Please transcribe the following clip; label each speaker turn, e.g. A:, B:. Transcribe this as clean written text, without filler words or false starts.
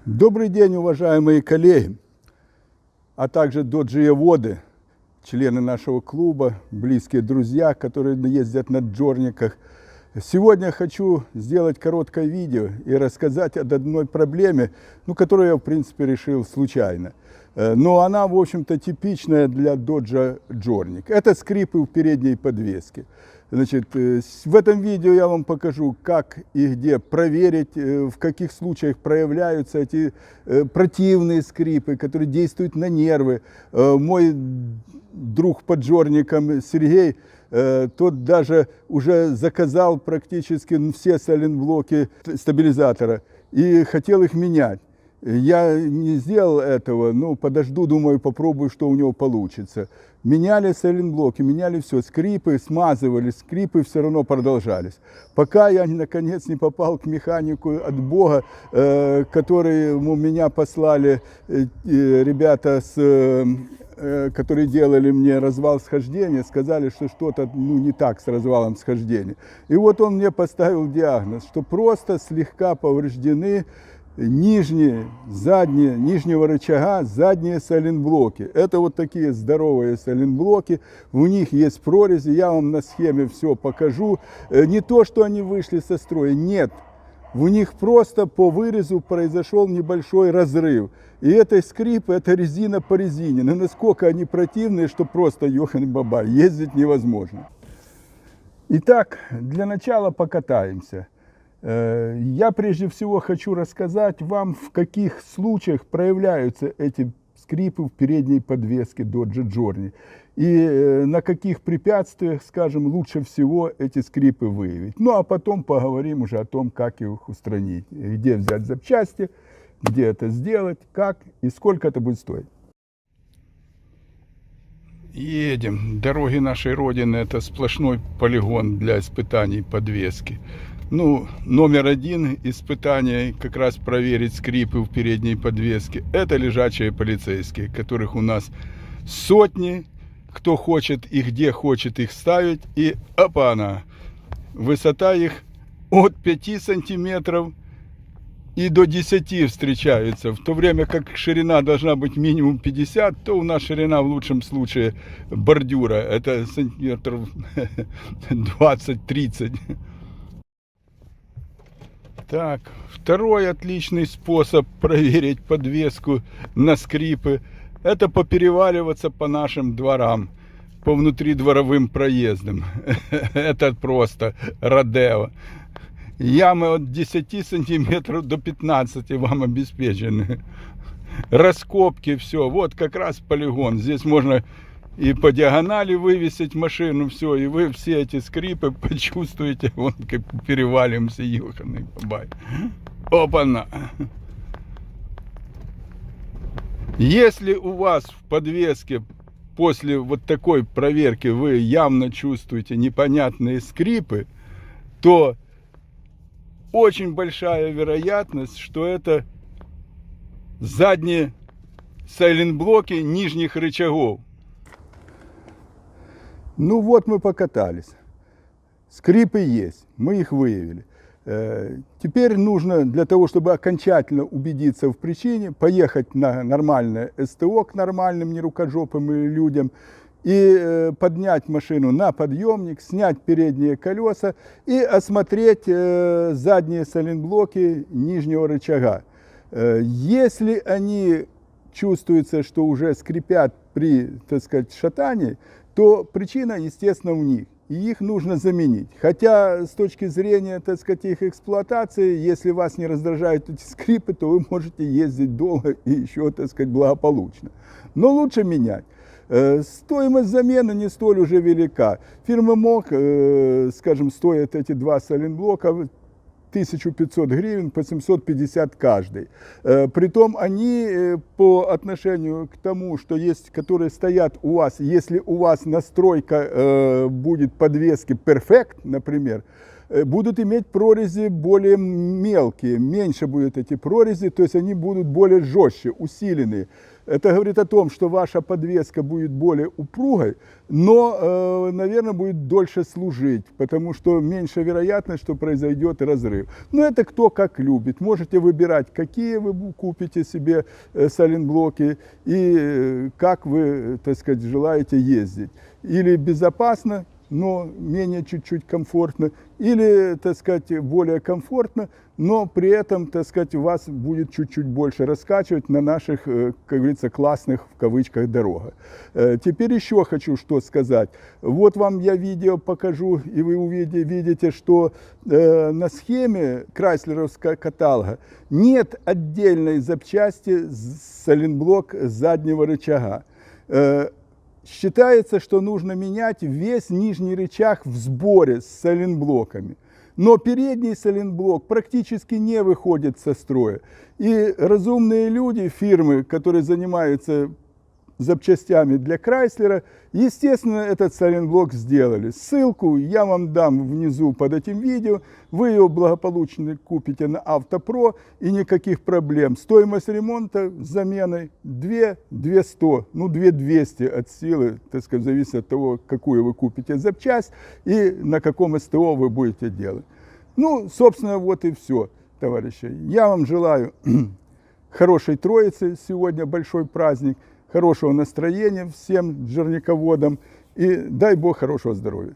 A: Добрый день, уважаемые коллеги, а также доджиеводы, члены нашего клуба, близкие друзья, которые ездят на джорниках. Сегодня хочу сделать короткое видео и рассказать об одной проблеме, которую я, в принципе, решил случайно. Но она, в общем-то, типичная для доджа джорник. Это скрипы в передней подвеске. Значит, в этом видео я вам покажу, как и где проверить, в каких случаях проявляются эти противные скрипы, которые действуют на нервы. Мой друг по джорникам Сергей, тот даже уже заказал практически все сайлентблоки стабилизатора и хотел их менять. Я не сделал этого, но подожду, думаю, попробую, что у него получится. Меняли сайлентблоки, меняли все, скрипы смазывали, скрипы все равно продолжались. Пока я, наконец, не попал к механику от Бога, который меня послали ребята, которые делали мне развал схождения, сказали, что что-то не так с развалом схождения. И вот он мне поставил диагноз, что просто слегка повреждены нижние, задние, нижнего рычага, задние сайлентблоки. Это вот такие здоровые сайлентблоки, у них есть прорези, я вам на схеме все покажу. Не то, что они вышли со строя, нет. У них просто по вырезу произошел небольшой разрыв. И это скрип, это резина по резине. Но насколько они противные, что просто ёхан-бабай, ездить невозможно. Итак, для начала покатаемся. Я прежде всего хочу рассказать вам, в каких случаях проявляются эти скрипы в передней подвеске Dodge Journey и на каких препятствиях, скажем, лучше всего эти скрипы выявить. Ну а потом поговорим уже о том, как их устранить, где взять запчасти, где это сделать, как и сколько это будет стоить. Едем. Дороги нашей Родины – это сплошной полигон для испытаний подвески. Номер один испытания как раз проверить скрипы в передней подвеске – это лежачие полицейские, которых у нас сотни, кто хочет и где хочет их ставить, и опа-на! Высота их от 5 сантиметров и до 10 встречаются, в то время как ширина должна быть минимум 50, то у нас ширина в лучшем случае бордюра, это сантиметров 20-30. Так, второй отличный способ проверить подвеску на скрипы – это попереваливаться по нашим дворам, по внутридворовым проездам. Это просто родео. Ямы от 10 сантиметров до 15 вам обеспечены. Раскопки, все. Вот как раз полигон. Здесь можно и по диагонали вывесить машину, все, и вы все эти скрипы почувствуете, вон как перевалимся, ёханый бабай. Опа-на! Если у вас в подвеске после вот такой проверки вы явно чувствуете непонятные скрипы, то очень большая вероятность, что это задние сайлентблоки нижних рычагов. Ну вот мы покатались. Скрипы есть, мы их выявили. Теперь нужно, для того, чтобы окончательно убедиться в причине, поехать на нормальное СТО к нормальным нерукожопым людям и поднять машину на подъемник, снять передние колеса и осмотреть задние сайлентблоки нижнего рычага. Если они чувствуются, что уже скрипят при, так сказать, шатании, то причина, естественно, в них, и их нужно заменить. Хотя, с точки зрения, так сказать, их эксплуатации, если вас не раздражают эти скрипы, то вы можете ездить долго и еще, так сказать, благополучно. Но лучше менять. Стоимость замены не столь уже велика. Фирма МОК, скажем, стоят эти два сайлентблока 1500 гривен, по 750 каждый. Притом они по отношению к тому, что есть, которые стоят у вас, если у вас настройка будет подвески Perfect, например, будут иметь прорези более мелкие, меньше будут эти прорези, то есть они будут более жестче, усиленные. Это говорит о том, что ваша подвеска будет более упругой, но, наверное, будет дольше служить, потому что меньше вероятность, что произойдет разрыв. Но это кто как любит. Можете выбирать, какие вы купите себе сайлентблоки и как вы, так сказать, желаете ездить. Или безопасно, но менее чуть-чуть комфортно, или, так сказать, более комфортно, но при этом, так сказать, вас будет чуть-чуть больше раскачивать на наших, как говорится, классных, в кавычках, дорогах. Теперь еще хочу что сказать. Вот вам я видео покажу, и вы видите, что на схеме крайслеровского каталога нет отдельной запчасти сайлентблок заднего рычага. Считается, что нужно менять весь нижний рычаг в сборе с сайлентблоками. Но передний сайлентблок практически не выходит со строя. И разумные люди, фирмы, которые занимаются запчастями для Крайслера, естественно, этот сайлентблок сделали. Ссылку я вам дам внизу под этим видео. Вы его благополучно купите на Автопро и никаких проблем. Стоимость ремонта с заменой 200, ну 2200 от силы, так сказать, зависит от того, какую вы купите запчасть и на каком СТО вы будете делать. Ну, собственно, вот и все, товарищи. Я вам желаю хорошей Троицы, сегодня большой праздник, хорошего настроения всем джорниководам и дай Бог хорошего здоровья.